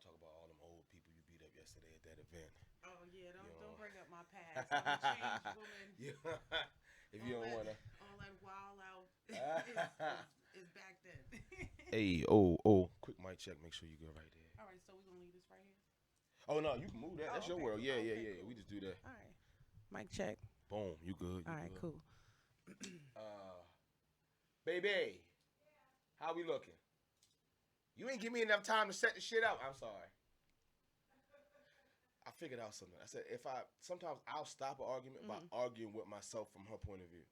talk about all them old people you beat up yesterday at that event. Oh yeah, You don't know. bring up my past. I'm a changed woman. Yeah. If you All don't that wanna. all that wild out is back then. Hey, oh, quick mic check. Make sure you go right there. All right, so we're gonna leave this right here. Oh no, you can move that. Oh, That's your okay, world. cool. Yeah, yeah, Okay, yeah. cool. We just do that. All right, mic check. Boom. You good? You All right, good? cool. Baby, how we looking? You ain't give me enough time to set the shit up. I'm sorry. I figured out something. I said sometimes I'll stop an argument by arguing with myself from her point of view.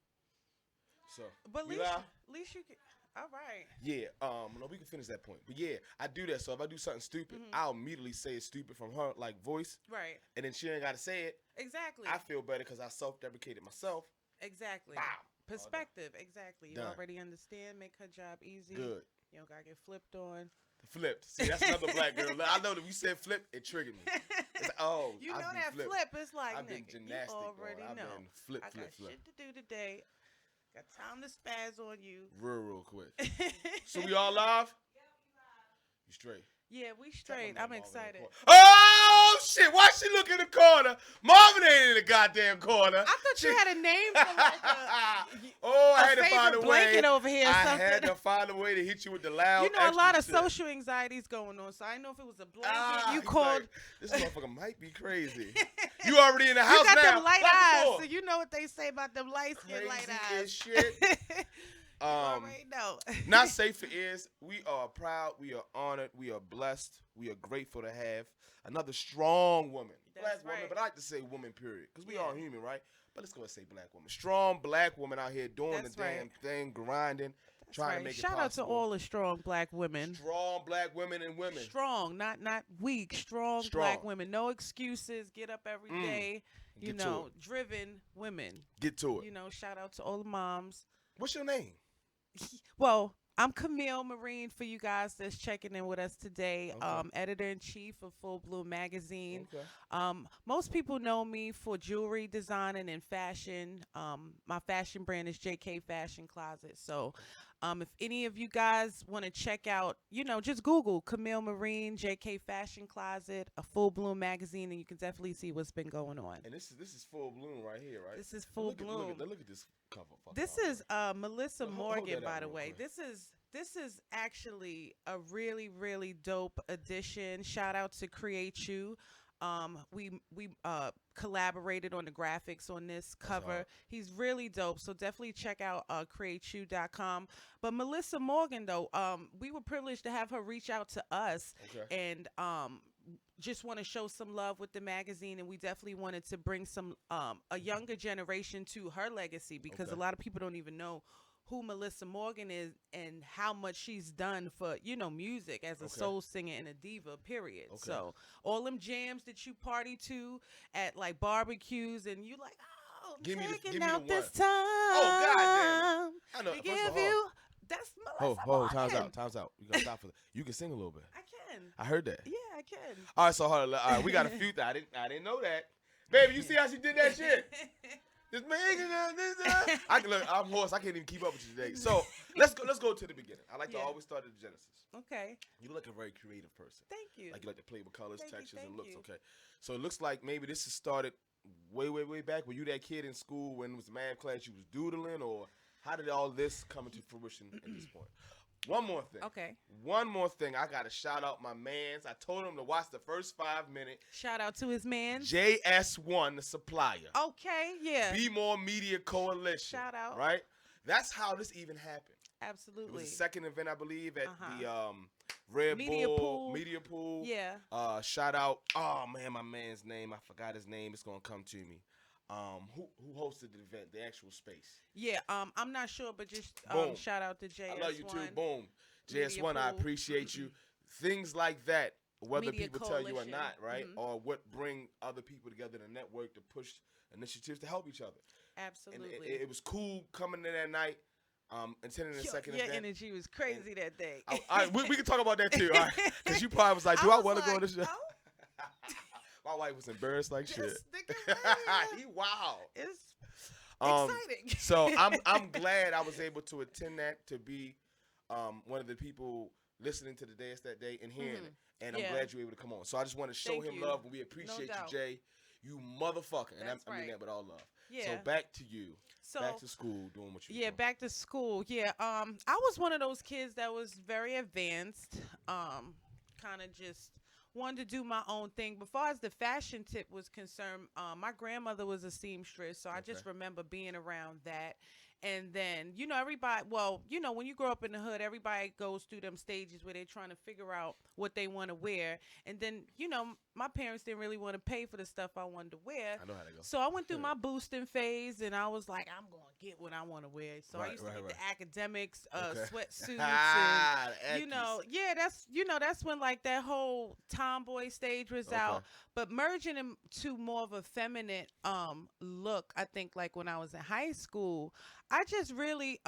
So, But we live? at least you can. All right. Yeah, no, we can finish that point. But yeah, I do that. So if I do something stupid, I'll immediately say it's stupid from her like voice, Right. and then she ain't got to say it. Exactly. I feel better because I self-deprecated myself. Exactly. Bow. Perspective. Exactly. You Done. already understand. Make her job easy. Good. You don't gotta get flipped on. Flipped. See, that's another black girl. I know that you said flip, it triggered me. It's like, oh, You know I've been that flipped. flip is like, I've been nigga, gymnastic. you already I've know. been flip, I flip, got flip. shit to do today. Got time to spaz on you. Real quick. So we all live? You straight? Yeah, we straight. I'm excited. Oh shit! Why she look in the corner? Marvin ain't in the goddamn corner. I thought you had a name for like I had to favorite find a way. blanket over here or I something. had to find a way to hit you with the loud. You know, a extra lot of shit. social anxieties going on, so I didn't know if it was a blanket. You he's called. like, this motherfucker might be crazy. You already in the house You got now. them light Lock the eyes, door. so you know what they say about them light skin light Crazy eyes. as shit. You already know. Not safe for ears. We are proud. We are honored. We are blessed. We are grateful to have another strong woman. That's Black woman, right. but I like to say woman, period. Because we Yeah. all human, right? But let's go and say black woman. Strong black woman out here doing That's the damn right. thing, grinding, That's trying right. to make Shout it out to possible. all the strong black women. Strong black women and women. Strong, not weak. Strong black women. No excuses. Get up every day. You Get to know, it. driven women. Get to it. You know, shout out to all the moms. What's your name? Well, I'm Camille Marine for you guys that's checking in with us today. Okay. Editor-in-chief of Full Bloom Magazine. Okay. Most people know me for jewelry designing and fashion. My fashion brand is JK Fashion Closet. So if any of you guys want to check out, you know, just Google Camille Marine, JK Fashion Closet, a Full Bloom Magazine, and you can definitely see what's been going on. And this is Full Bloom right here, right? This is Full Bloom. Look at this cover. This is Melissa Hold Morgan, that up by the real way. quick. This is actually a really, really dope addition. Shout out to Create You. We collaborated on the graphics on this cover. hard. He's really dope. So definitely check out createyou.com. But Melissa Morgan, though, we were privileged to have her reach out to us and just want to show some love with the magazine, and we definitely wanted to bring some a younger generation to her legacy because a lot of people don't even know who Melissa Morgan is and how much she's done for, you know, music as a soul singer and a diva, period. So all them jams that you party to at like barbecues and you like, oh, I'm taking out this time. Oh, God damn it. I know. To First of give all, you, that's Melissa Morgan. time's out. You gotta stop for that. You can sing a little bit. I can. I heard that. Yeah, I can. All right, so hold on. All right, we got a few. I didn't know that. Baby, you see how she did that shit? This I'm hoarse. I can't even keep up with you today. So let's go to the beginning. I like to always start at the genesis. Okay. You look like a very creative person. Thank you. Like you like to play with colors, textures, and looks. you. Okay. So it looks like maybe this has started way back. Were you that kid in school when it was math class you was doodling, or how did all this come into fruition at this point? One more thing. Okay. One more thing. I got to shout out my mans. I told him to watch the first 5 minutes. Shout out to his man. JS1, the supplier. Okay, yeah. Be More Media Coalition. Shout out. Right? That's how this even happened. It Absolutely. was the second event, I believe, at the Red Media Bull Pool. Media Pool. Yeah. Shout out. Oh, man, my man's name. I forgot his name. It's going to come to me. Who hosted the event, the actual space? Yeah, I'm not sure, but just Boom. shout out to JS1. I love you too. Boom. Media JS1, I Pool. appreciate you. Things like that, whether Media people tell you or Coalition. not, right? Or what bring other people together in a network to push initiatives to help each other. Absolutely. And it was cool coming in that night, attending the second your event. energy was crazy that day. We can talk about that too, all right? Because you probably was like, do I was want to go like, to this show? oh. My wife was embarrassed like shit. This nigga right here. He wow. It's exciting. So I'm glad I was able to attend that, to be one of the people listening to the dance that day and hearing it. And I'm Yeah. glad you were able to come on. So I just want to show Thank him you. love, and we No appreciate you, doubt. Jay. You motherfucker. And That's I mean right. that with all love. Yeah. So back to you. So back to school, doing what you yeah, doing. back to school. Yeah. I was one of those kids that was very advanced. Kind of just wanted to do my own thing. But far as the fashion tip was concerned, my grandmother was a seamstress, so I just remember being around that. And then, everybody, well, when you grow up in the hood, everybody goes through them stages where they're trying to figure out what they want to wear. And then, my parents didn't really want to pay for the stuff I wanted to wear. I know how to go. So I went through my boosting phase, and I was like, I'm going to get what I want to wear. So I used to get the academics, sweatsuits, and, that's when, like, that whole tomboy stage was out. But merging into more of a feminine look, I think, like, when I was in high school, I just really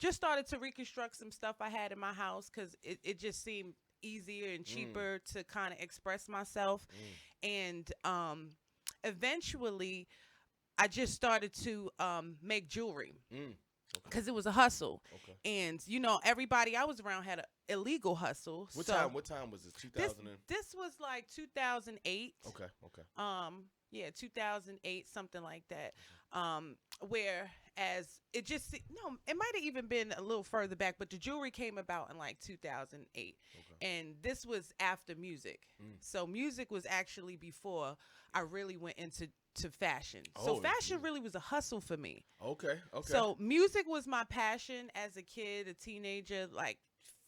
just started to reconstruct some stuff I had in my house because it just seemed easier and cheaper to kind of express myself. And eventually, I just started to make jewelry because it was a hustle. And, everybody I was around had an illegal hustle. What time was this? 2000? This was like 2008. Okay. Yeah, 2008, something like that. Whereas it might have even been a little further back, but the jewelry came about in like 2008. And this was after music. So music was actually before I really went into fashion. So fashion really was a hustle for me. Okay. So music was my passion as a kid, a teenager, like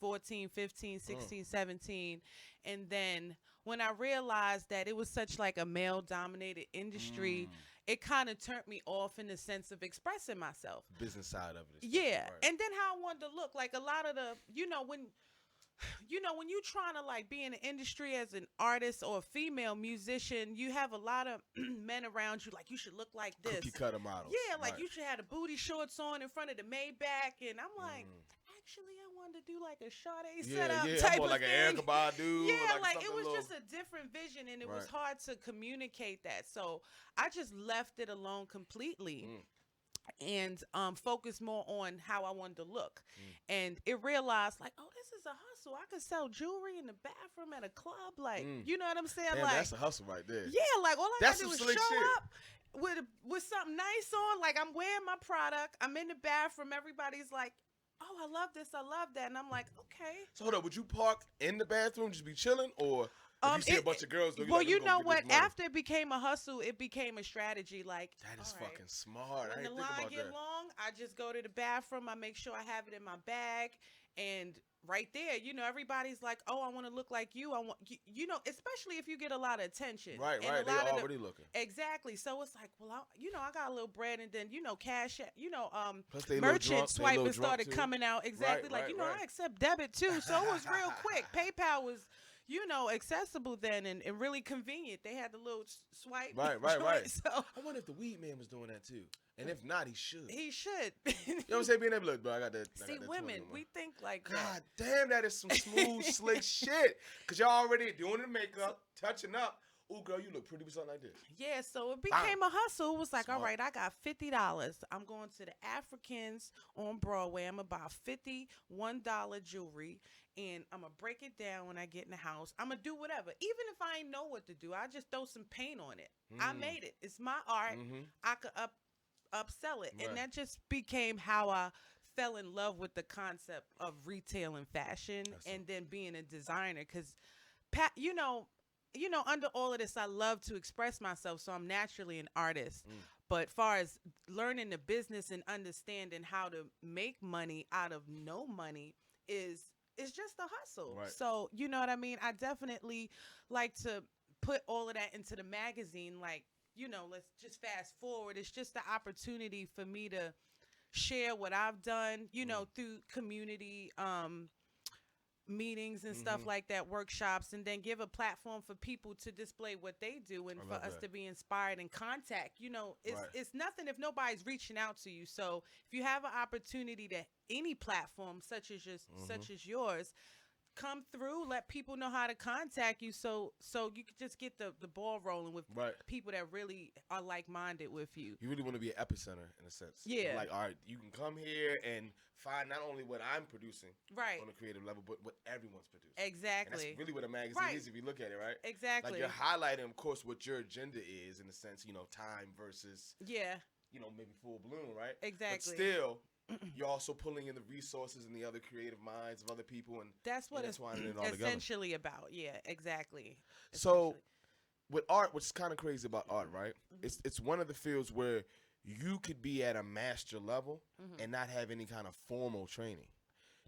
14, 15, 16, 17. And then when I realized that it was such like a male-dominated industry, it kind of turned me off in the sense of expressing myself. Business side of it. Yeah. Right. And then how I wanted to look. Like a lot of the, when you're trying to like be in the industry as an artist or a female musician, you have a lot of men around you like, you should look like this. Cookie cutter models. Yeah, like you should have the booty shorts on in front of the Maybach. And I'm like, actually, I wanted to do like a Sade setup type of like thing. An Erykah Badu. Yeah, like it was just a different vision, and it was hard to communicate that. So I just left it alone completely. And focused more on how I wanted to look. And it realized, like, oh, this is a hustle. I could sell jewelry in the bathroom at a club. Like, you know what I'm saying? Damn, like, that's a hustle right there. Yeah, like, all I got to do is show shit. up with something nice on. Like, I'm wearing my product. I'm in the bathroom. Everybody's like, oh, I love this. I love that. And I'm like, okay. So hold up. Would you park in the bathroom, just be chilling? Or if you see a bunch of girls, well, you know what? After it became a hustle, it became a strategy. Like, that is fucking smart. When the line get long, I just go to the bathroom. I make sure I have it in my bag, and right there, everybody's like, "Oh, I want to look like you." I want, especially if you get a lot of attention. Right. They already looking. Exactly. So it's like, well, I got a little bread, and then Cash, plus they merchant swipers started coming out. Exactly. I accept debit too, so it was real quick. PayPal was. Accessible then and really convenient. They had the little swipe. Right. So I wonder if the weed man was doing that too. And if not, he should. He should. You know what I'm saying? Being able to look, bro, I got that. See, women, we think like God that. damn, that is some smooth, slick shit. Because y'all already doing the makeup, touching up. Ooh, girl, you look pretty with something like this. Yeah, so it became a hustle. It was like, all right, I got $50. I'm going to the Africans on Broadway. I'm going to buy $51 jewelry, and I'm going to break it down when I get in the house. I'm going to do whatever. Even if I ain't know what to do, I just throw some paint on it. I made it. It's my art. I could upsell it. And that just became how I fell in love with the concept of retail and fashion and then being a designer. Because, under all of this, I love to express myself, so I'm naturally an artist. But far as learning the business and understanding how to make money out of no money is just a hustle. Right. So, you know what I mean? I definitely like to put all of that into the magazine. Like, let's just fast forward. It's just the opportunity for me to share what I've done, through community meetings and stuff like that, workshops, and then give a platform for people to display what they do and for us to be inspired and contact. It's nothing if nobody's reaching out to you. So if you have an opportunity to any platform such as yours, come through, let people know how to contact you, so you could just get the ball rolling with people that really are like-minded with you. You really want to be an epicenter in a sense. Yeah. Like, all right, you can come here and find not only what I'm producing on a creative level, but what everyone's producing. Exactly. And that's really what a magazine is if you look at it, right? Exactly. Like, you're highlighting, of course, what your agenda is in a sense, you know, time versus, you know, maybe full bloom, right? Exactly. But still, you're also pulling in the resources and the other creative minds of other people, and that's what it's essentially about. Yeah, exactly. So, with art, what's kind of crazy about art, right? It's one of the fields where you could be at a master level and not have any kind of formal training.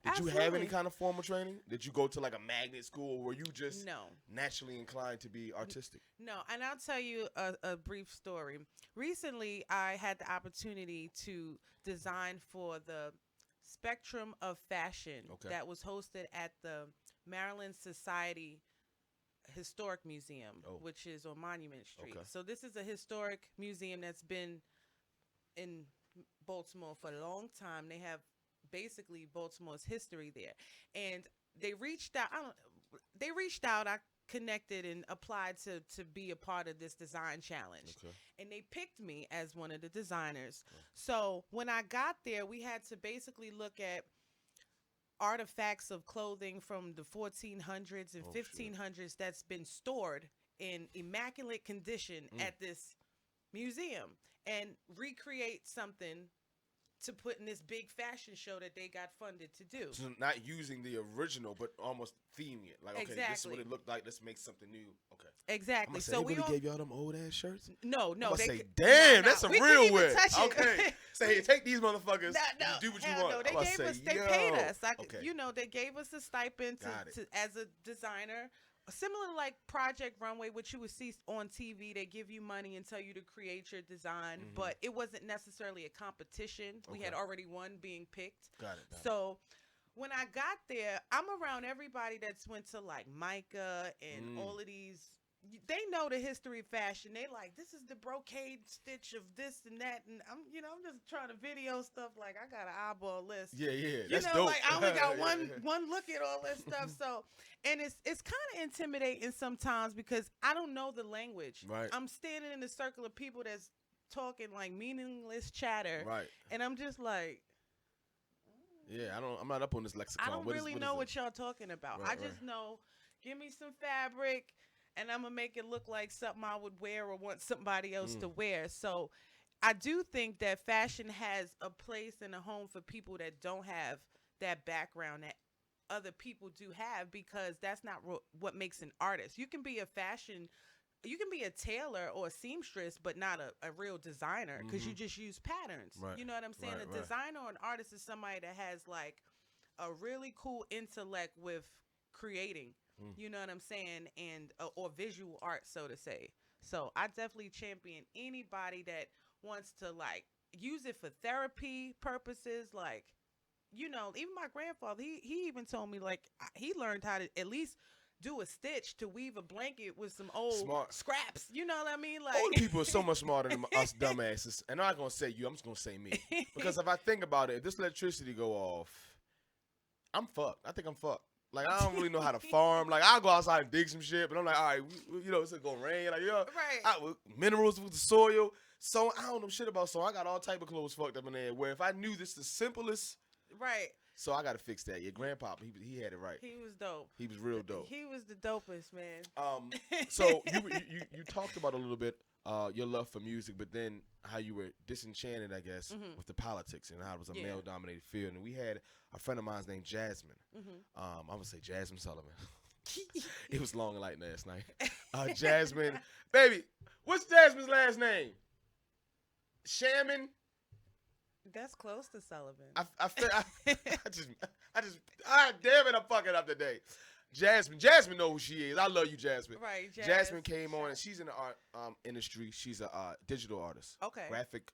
Did you have any kind of formal training? Did you go to like a magnet school, or were you just naturally inclined to be artistic? No, and I'll tell you a brief story. Recently, I had the opportunity to design for the Spectrum of Fashion that was hosted at the Maryland Society Historic Museum, which is on Monument Street. So this is a historic museum that's been in Baltimore for a long time. They have basically Baltimore's history there, and they reached out. I connected and applied to be a part of this design challenge, and they picked me as one of the designers. So when I got there, we had to basically look at artifacts of clothing from the 1400s and 1500s that's been stored in immaculate condition at this museum and recreate something to put in this big fashion show that they got funded to do. So not using the original, but almost theming it. Like, okay, this is what it looked like. Let's make something new. Okay. Exactly. So we really gave y'all them old ass shirts? No. They say, damn, that's a real win. Okay. Say, hey, take these motherfuckers. Do what you want. No, they paid us. You know, they gave us a stipend to as a designer. Similar to like Project Runway, which you would see on TV. They give you money and tell you to create your design, but it wasn't necessarily a competition. We had already one being picked. Got it. So when I got there, I'm around everybody that's went to like Micah and all of these. They know the history of fashion. They like, this is the brocade stitch of this and that, and I'm just trying to video stuff. Like, I got an eyeball list. Yeah, that's dope. Like I only got one look at all this stuff. So, and it's kind of intimidating sometimes because I don't know the language. Right. I'm standing in a circle of people that's talking like meaningless chatter. Right. And I'm just like, yeah, I'm not up on this lexicon. I don't really know what y'all talking about. I just know, give me some fabric, and I'm going to make it look like something I would wear or want somebody else to wear. So I do think that fashion has a place and a home for people that don't have that background that other people do have, because that's not what makes an artist. You can be you can be a tailor or a seamstress, but not a real designer, because you just use patterns. Right. You know what I'm saying? A designer or an artist is somebody that has like a really cool intellect with creating. You know what I'm saying? And or visual art, so to say. So I definitely champion anybody that wants to like use it for therapy purposes. Like, you know, even my grandfather, he even told me like he learned how to at least do a stitch to weave a blanket with some old scraps. You know what I mean? Like, older people are so much smarter than us dumbasses. And I'm not gonna say you. I'm just gonna say me. Because if I think about it, if this electricity go off, I'm fucked. I think I'm fucked. Like, I don't really know how to farm. Like, I'll go outside and dig some shit, but I'm like, all right, you know, it's gonna rain. Like, minerals with the soil. So I don't know shit about soil. I got all type of clothes fucked up in there. Where if I knew this the simplest, so I gotta fix that. Your grandpa, he had it right. He was dope. He was real dope. He was the dopest, man. So you talked about a little bit your love for music, but then how you were disenchanted, I guess, with the politics and how it was a male-dominated field. And we had a friend of mine named Jasmine. I'm gonna say Jasmine Sullivan. It was long and light last night. Jasmine, baby, what's Jasmine's last name? Shaman. That's close to Sullivan. I just, damn it, I'm fucking up today. Jasmine know who she is. I love you, Jasmine. Right, Jasmine came on, and she's in the art industry. She's a digital artist. Okay.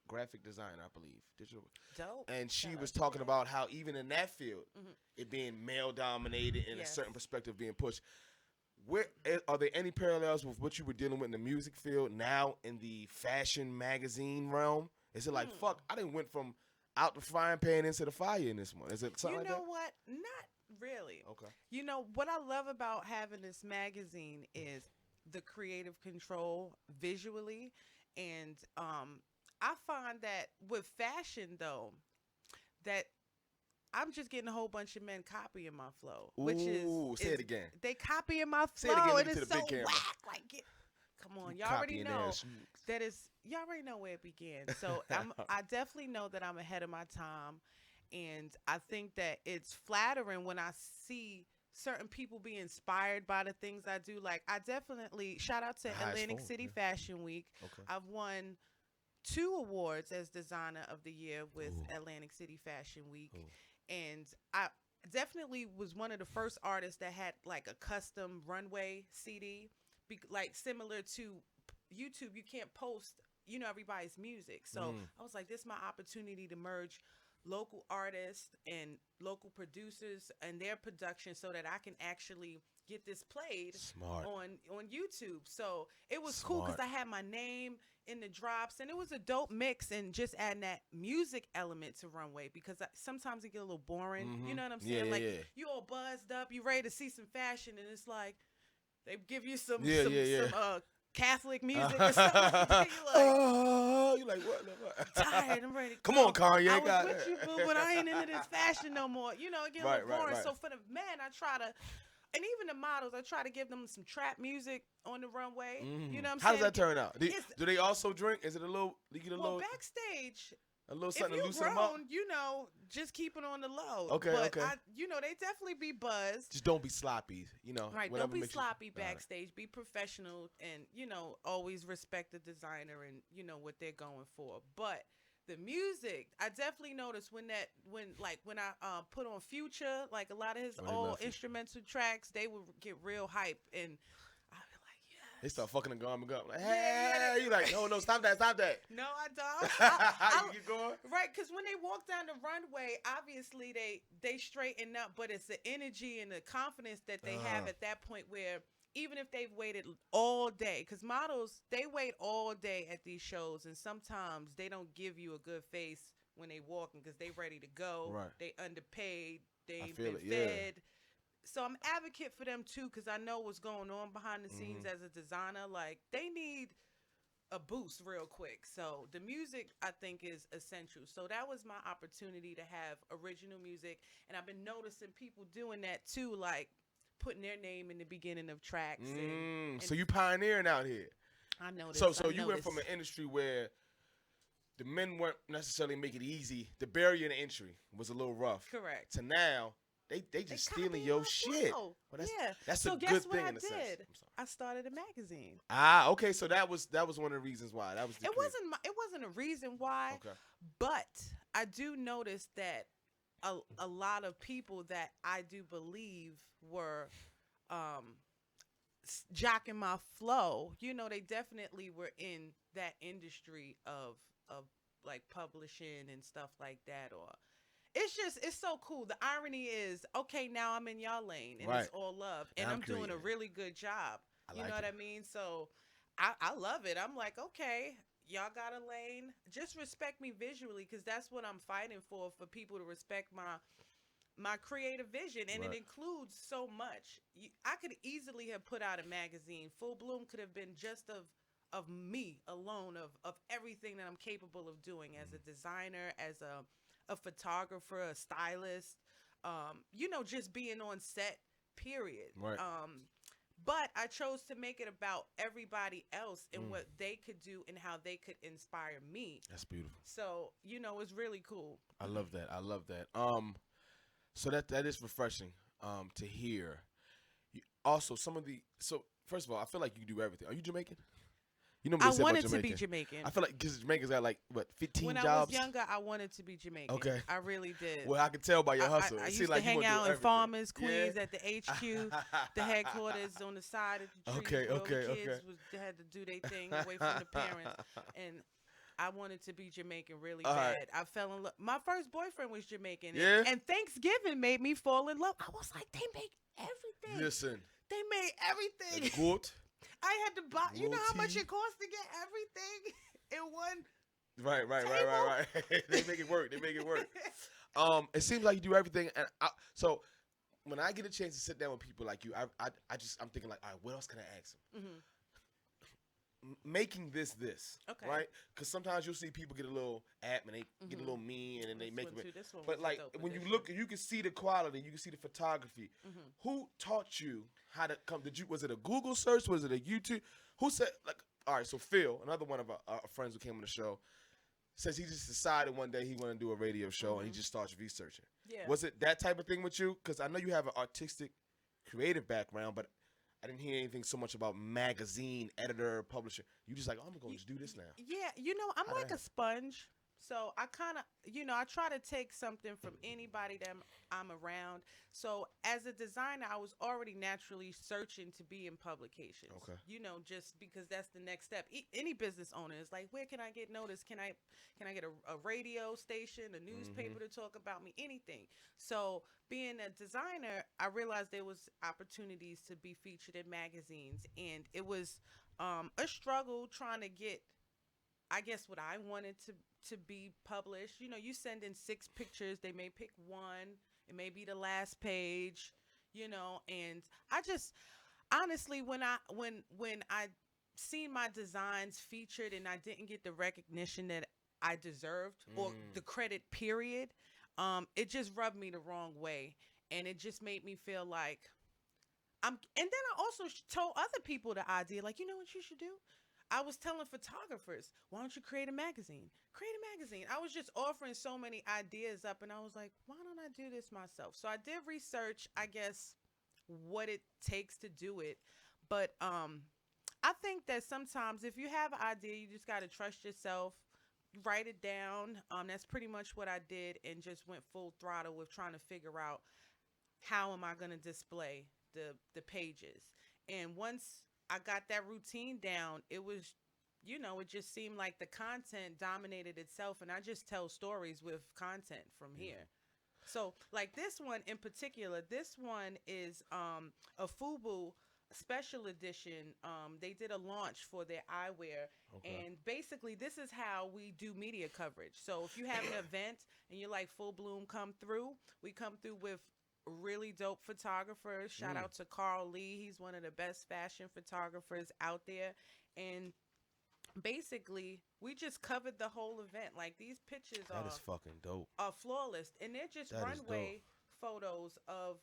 Graphic designer, I believe. Digital. Dope. And she was talking about how even in that field, it being male dominated and a certain perspective being pushed. Are there any parallels with what you were dealing with in the music field now in the fashion magazine realm? Is it like, fuck, I didn't went from out the frying pan into the fire in this one? Is it something like that? You know what? Not really. Okay. You know, what I love about having this magazine is the creative control visually. And I find that with fashion, though, that I'm just getting a whole bunch of men copying my flow, which Ooh, say is it again. they copying my Say it flow, again, and look to it's the so big camera. whack. Like, come on, You y'all already copying know ass. that is. Y'all already know where it began. So I definitely know that I'm ahead of my time, and I think that it's flattering when I see certain people be inspired by the things I do. Like, I definitely shout out to Highest Atlantic form, City yeah. Fashion Week. Okay. I've won 2 awards as designer of the year with Ooh. Atlantic City Fashion Week. Ooh. And I definitely was one of the first artists that had like a custom runway CD, like similar to YouTube. You can't post, everybody's music. So I was like, this is my opportunity to merge local artists and local producers and their production so that I can actually get this played Smart. on YouTube. So it was cool because Smart. I had my name in the drops, and it was a dope mix, and just adding that music element to runway, because sometimes it get a little boring. You know what I'm saying? Yeah, yeah. You all buzzed up, you ready to see some fashion, and it's like they give you some Catholic music or something like that. You like what? Tired, I'm ready to Come go. on, Kanye. I was with you, boo, but I ain't into this fashion no more. It get a little boring. Right. So for the men, I try to, and even the models, I try to give them some trap music on the runway. You know what I'm saying? How does that turn out? Do they also drink? Is it a little? You get a little backstage. A little If something to you loosen them up. grown, just keep it on the low. Okay, but okay. they definitely be buzzed. Just don't be sloppy, Right, don't be sloppy backstage. Right. Be professional, and always respect the designer and what they're going for. But the music, I definitely noticed when I put on Future, like a lot of his old instrumental tracks, they would get real hype, and they start fucking the garment up. Like, hey, you like, no, stop that. No, I don't. You get going? Right, because when they walk down the runway, obviously they straighten up, but it's the energy and the confidence that they have at that point where even if they've waited all day, because models, they wait all day at these shows, and sometimes they don't give you a good face when they walking because they ready to go. Right. They underpaid. They ain't been fed. Yeah. So I'm advocate for them too, because I know what's going on behind the scenes as a designer. Like, they need a boost real quick. So the music, I think, is essential. So that was my opportunity to have original music, and I've been noticing people doing that too, like putting their name in the beginning of tracks. And so you pioneering out here. I noticed. So you went from an industry where the men weren't necessarily making it easy. The barrier to entry was a little rough. Correct. To now, they just stealing your shit. Well, that's so a guess good what thing I in a did? sense. I'm sorry. I started a magazine. Okay. So that was one of the reasons why. That was the It wasn't a reason why. Okay. But I do notice that a lot of people that I do believe were jocking my flow, they definitely were in that industry of like publishing and stuff like that. Or it's so cool. The irony is, okay, now I'm in y'all lane and it's all love, and I'm doing a really good job. You know what I mean? So I love it. I'm like, okay, y'all got a lane. Just respect me visually, because that's what I'm fighting for people to respect my creative vision, and it includes so much. I could easily have put out a magazine. Full Bloom could have been just of me alone, of everything that I'm capable of doing as a designer, as a photographer, a stylist, just being on set, period. Right. But I chose to make it about everybody else and what they could do and how they could inspire me. That's beautiful. So, it's really cool. I love that. So that is refreshing to hear. Also, so first of all, I feel like you do everything. Are you Jamaican? You know what I they say wanted about to be Jamaican. Jamaican. I feel like because Jamaica's got like what 15 when jobs. I was younger, I wanted to be Jamaican. Okay, I really did. Well, I can tell by your hustle. I It used to like hang out in Farmers, Queens, yeah. at the HQ, the headquarters on the side of the tree. Where all the kids had to do their thing away from the parents, and I wanted to be Jamaican really bad. Right. I fell in love. My first boyfriend was Jamaican. Yeah. And Thanksgiving made me fall in love. I was like, they make everything. Listen. They made everything. Goat. I had to buy. You know how much Roti. it costs to get everything in one. Right. They make it work. It seems like you do everything. And so when I get a chance to sit down with people like you, I'm thinking like, all right, what else can I ask them? Mm-hmm. Making this, Okay. right? Because sometimes you'll see people get a little app and they get a little mean and then they make it. But like when you look, you can see the quality, you can see the photography. Who taught you how to come? Was it a Google search? Was it a YouTube? Who said like? All right, so Phil, another one of our friends who came on the show, says he just decided one day he wanted to do a radio show and he just starts researching. Yeah. Was it that type of thing with you? Because I know you have an artistic, creative background, but I didn't hear anything so much about magazine, editor, publisher. You just like, oh, I'm going to just do this now. Yeah, I'm like a sponge. So I kind of, I try to take something from anybody that I'm around. So as a designer, I was already naturally searching to be in publications. Okay. Just because that's the next step. Any business owner is like, where can I get noticed? Can I get a radio station, a newspaper to talk about me, anything? So being a designer, I realized there was opportunities to be featured in magazines, and it was a struggle trying to get, I guess, what I wanted to be published. You send in 6 pictures, they may pick one, it may be the last page, and I just honestly when I seen my designs featured and I didn't get the recognition that I deserved or the credit period, it just rubbed me the wrong way, and it just made me feel like and then I also told other people the idea, like, you know what you should do? I was telling photographers, why don't you create a magazine? Create a magazine. I was just offering so many ideas up, and I was like, why don't I do this myself? So I did research, I guess, what it takes to do it. But I think that sometimes if you have an idea, you just got to trust yourself, write it down. That's pretty much what I did, and just went full throttle with trying to figure out how am I going to display the pages. And once I got that routine down, it was, it just seemed like the content dominated itself, and I just tell stories with content from here. So like this one in particular, this one is a FUBU special edition. They did a launch for their eyewear, and basically this is how we do media coverage. So if you have an event and you're like, Full Bloom, come through, we come through with really dope photographers. Shout out to Carl Lee. He's one of the best fashion photographers out there. And basically, we just covered the whole event. Like, these pictures that is fucking dope. Are flawless. And they're just runway photos of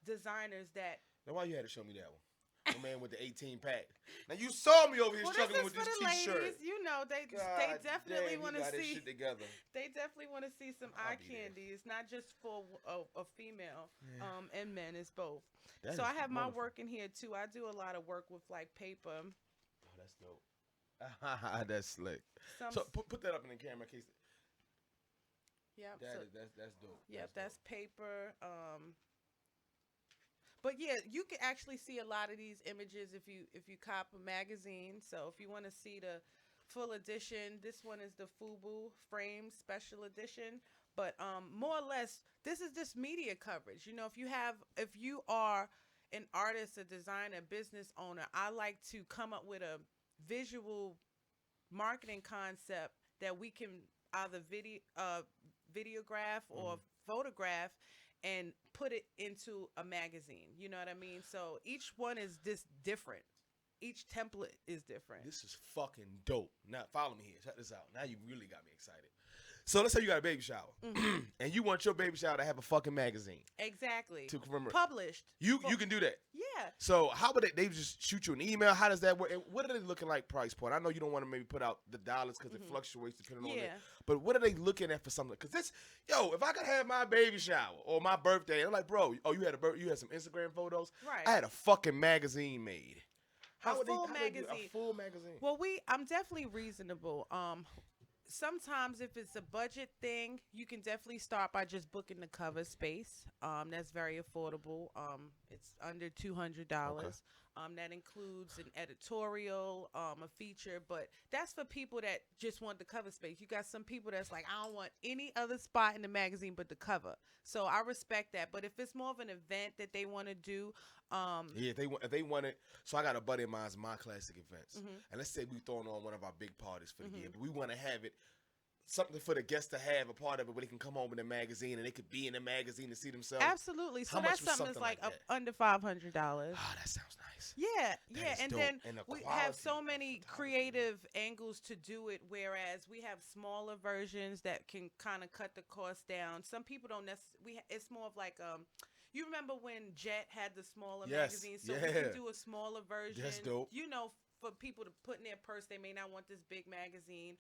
designers that... Now, why you had to show me that one? My man with the 18 pack. Now you saw me over here struggling with this T-shirt. Ladies, they definitely want to see. Shit together. They definitely want to see some eye candy. It's not just for a female, and men. It's both. So I have my work in here too. I do a lot of work with like paper. Oh, that's dope. That's slick. So put that up in the camera, in case. Yeah. That's dope. Yep, that's paper. But yeah, you can actually see a lot of these images if you cop a magazine. So if you want to see the full edition, this one is the FUBU Frame Special Edition. But more or less, this is just media coverage. If you are an artist, a designer, business owner, I like to come up with a visual marketing concept that we can either videograph or photograph and put it into a magazine. You know what I mean? So each one is different. Each template is different. This is fucking dope. Now, follow me here. Check this out. Now you really got me excited. So let's say you got a baby shower, and you want your baby shower to have a fucking magazine. Exactly. To commemorate. Published. You can do that. Yeah. So how would they just shoot you an email? How does that work? And what are they looking like price point? I know you don't want to maybe put out the dollars because it fluctuates depending on it. But what are they looking at for something? Because if I could have my baby shower or my birthday, I'm like, bro, you had some Instagram photos? Right. I had a fucking magazine made. A full magazine. A full magazine. Well, I'm definitely reasonable. Sometimes if it's a budget thing, you can definitely start by just booking the cover space. That's very affordable. It's under $200. Okay. That includes an editorial, a feature, but that's for people that just want the cover space. You got some people that's like, I don't want any other spot in the magazine but the cover. So I respect that. But if it's more of an event that they want to do, if they want it. So I got a buddy of mine's My Classic Events, and let's say we throwing on one of our big parties for the year, but we want to have it something for the guests to have a part of it where they can come home with a magazine and they could be in the magazine and see themselves? Absolutely. So How much that's was something that's something like like that? under $500. Ah, that sounds nice. Yeah, That yeah, is and dope. then And the we quality have so of many photography. creative angles to do it. Whereas we have smaller versions that can kind of cut the cost down. Some people don't necessarily. It's more of like You remember when Jet had the smaller Yes, magazine, so yeah. we can do a smaller version. That's dope. You know, for people to put in their purse, they may not want this big magazine.